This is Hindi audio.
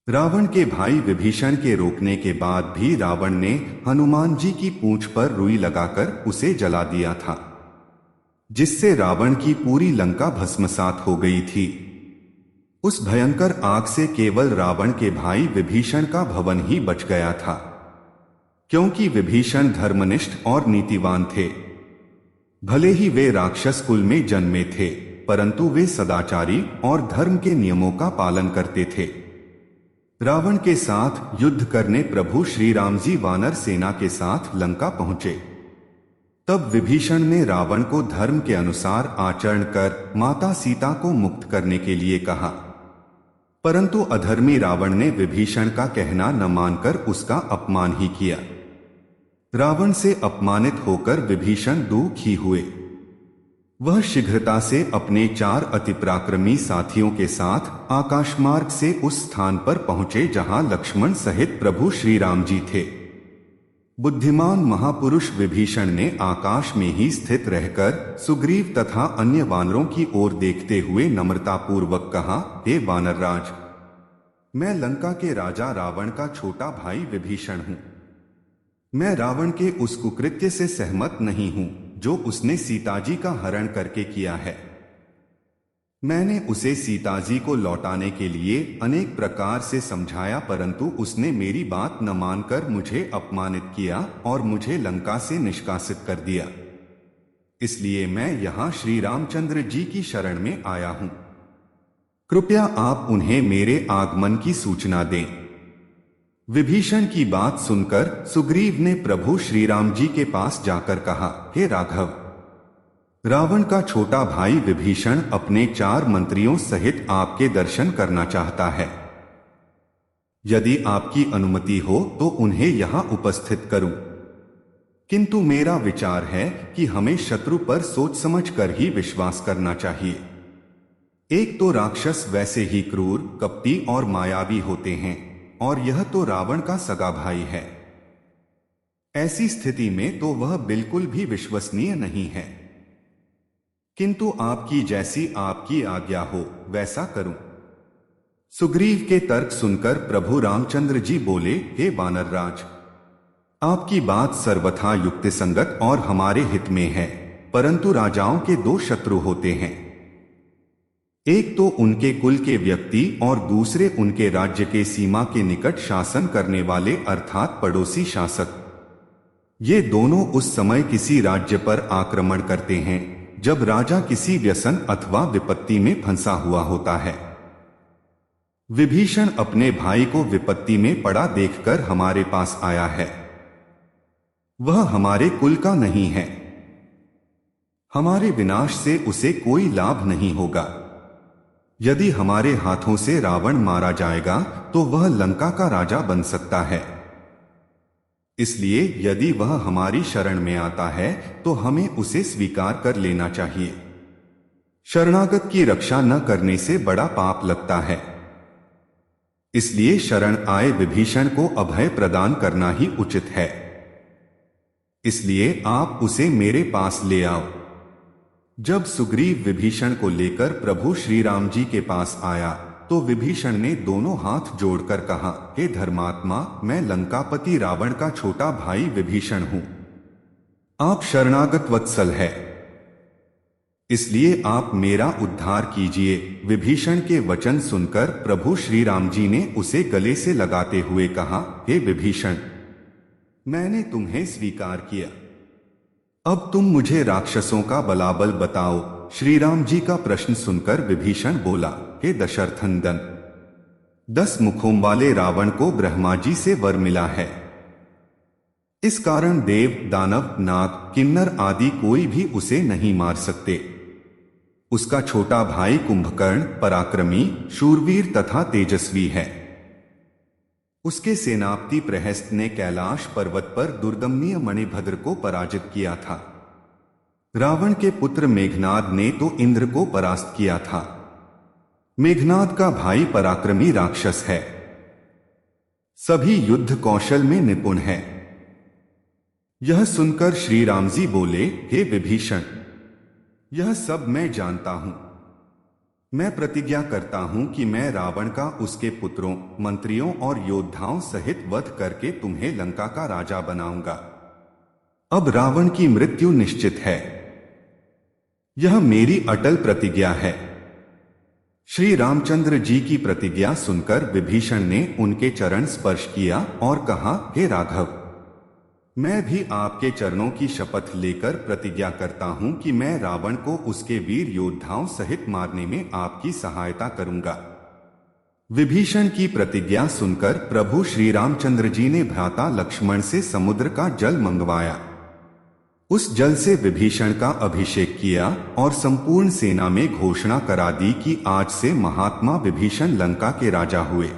रावण के भाई विभीषण के रोकने के बाद भी रावण ने हनुमान जी की पूंछ पर रुई लगाकर उसे जला दिया था, जिससे रावण की पूरी लंका भस्मसात हो गई थी। उस भयंकर आग से केवल रावण के भाई विभीषण का भवन ही बच गया था, क्योंकि विभीषण धर्मनिष्ठ और नीतिवान थे। भले ही वे राक्षस कुल में जन्मे थे, परंतु वे सदाचारी और धर्म के नियमों का पालन करते थे। रावण के साथ युद्ध करने प्रभु श्री राम जी वानर सेना के साथ लंका पहुंचे। तब विभीषण ने रावण को धर्म के अनुसार आचरण कर माता सीता को मुक्त करने के लिए कहा, परंतु अधर्मी रावण ने विभीषण का कहना न मानकर उसका अपमान ही किया। रावण से अपमानित होकर विभीषण दुखी हुए। वह शीघ्रता से अपने 4 अतिपराक्रमी साथियों के साथ आकाशमार्ग से उस स्थान पर पहुंचे जहां लक्ष्मण सहित प्रभु श्री राम जी थे। बुद्धिमान महापुरुष विभीषण ने आकाश में ही स्थित रहकर सुग्रीव तथा अन्य वानरों की ओर देखते हुए नम्रतापूर्वक कहा, हे वानरराज, मैं लंका के राजा रावण का छोटा भाई विभीषण हूं। मैं रावण के उस कुकृत्य से सहमत नहीं हूं जो उसने सीताजी का हरण करके किया है। मैंने उसे सीताजी को लौटाने के लिए अनेक प्रकार से समझाया, परंतु उसने मेरी बात न मानकर मुझे अपमानित किया और मुझे लंका से निष्कासित कर दिया। इसलिए मैं यहां श्री रामचंद्र जी की शरण में आया हूं। कृपया आप उन्हें मेरे आगमन की सूचना दें। विभीषण की बात सुनकर सुग्रीव ने प्रभु श्री राम जी के पास जाकर कहा, हे राघव, रावण का छोटा भाई विभीषण अपने 4 मंत्रियों सहित आपके दर्शन करना चाहता है। यदि आपकी अनुमति हो तो उन्हें यहां उपस्थित करूं, किंतु मेरा विचार है कि हमें शत्रु पर सोच समझ कर ही विश्वास करना चाहिए। एक तो राक्षस वैसे ही क्रूर, कपटी और मायावी होते हैं, और यह तो रावण का सगा भाई है। ऐसी स्थिति में तो वह बिल्कुल भी विश्वसनीय नहीं है। किंतु आपकी जैसी आपकी आज्ञा हो वैसा करूं। सुग्रीव के तर्क सुनकर प्रभु रामचंद्र जी बोले, हे वानरराज, आपकी बात सर्वथा युक्तिसंगत और हमारे हित में है, परंतु राजाओं के 2 शत्रु होते हैं। एक तो उनके कुल के व्यक्ति और दूसरे उनके राज्य के सीमा के निकट शासन करने वाले अर्थात पड़ोसी शासक। ये दोनों उस समय किसी राज्य पर आक्रमण करते हैं जब राजा किसी व्यसन अथवा विपत्ति में फंसा हुआ होता है। विभीषण अपने भाई को विपत्ति में पड़ा देखकर हमारे पास आया है। वह हमारे कुल का नहीं है। हमारे विनाश से उसे कोई लाभ नहीं होगा। यदि हमारे हाथों से रावण मारा जाएगा तो वह लंका का राजा बन सकता है। इसलिए यदि वह हमारी शरण में आता है तो हमें उसे स्वीकार कर लेना चाहिए। शरणागत की रक्षा न करने से बड़ा पाप लगता है। इसलिए शरण आए विभीषण को अभय प्रदान करना ही उचित है। इसलिए आप उसे मेरे पास ले आओ। जब सुग्रीव विभीषण को लेकर प्रभु श्री राम जी के पास आया तो विभीषण ने दोनों हाथ जोड़कर कहा, हे धर्मात्मा, मैं लंकापति रावण का छोटा भाई विभीषण हूं। आप शरणागत वत्सल है, इसलिए आप मेरा उद्धार कीजिए। विभीषण के वचन सुनकर प्रभु श्री राम जी ने उसे गले से लगाते हुए कहा, हे विभीषण, मैंने तुम्हें स्वीकार किया। अब तुम मुझे राक्षसों का बलाबल बताओ। श्री राम जी का प्रश्न सुनकर विभीषण बोला, हे दशरथनंदन, 10 मुखों वाले रावण को ब्रह्मा जी से वर मिला है। इस कारण देव, दानव, नाग, किन्नर आदि कोई भी उसे नहीं मार सकते। उसका छोटा भाई कुंभकर्ण पराक्रमी, शूरवीर तथा तेजस्वी है। उसके सेनापति प्रहस्त ने कैलाश पर्वत पर दुर्दमनीय मणिभद्र को पराजित किया था। रावण के पुत्र मेघनाद ने तो इंद्र को परास्त किया था। मेघनाद का भाई पराक्रमी राक्षस है। सभी युद्ध कौशल में निपुण है। यह सुनकर श्री राम जी बोले, हे विभीषण, यह सब मैं जानता हूं। मैं प्रतिज्ञा करता हूं कि मैं रावण का उसके पुत्रों, मंत्रियों और योद्धाओं सहित वध करके तुम्हें लंका का राजा बनाऊंगा। अब रावण की मृत्यु निश्चित है। यह मेरी अटल प्रतिज्ञा है। श्री रामचंद्र जी की प्रतिज्ञा सुनकर विभीषण ने उनके चरण स्पर्श किया और कहा, हे राघव, मैं भी आपके चरणों की शपथ लेकर प्रतिज्ञा करता हूं कि मैं रावण को उसके वीर योद्धाओं सहित मारने में आपकी सहायता करूंगा। विभीषण की प्रतिज्ञा सुनकर प्रभु श्री रामचंद्र जी ने भ्राता लक्ष्मण से समुद्र का जल मंगवाया। उस जल से विभीषण का अभिषेक किया और संपूर्ण सेना में घोषणा करा दी कि आज से महात्मा विभीषण लंका के राजा हुए।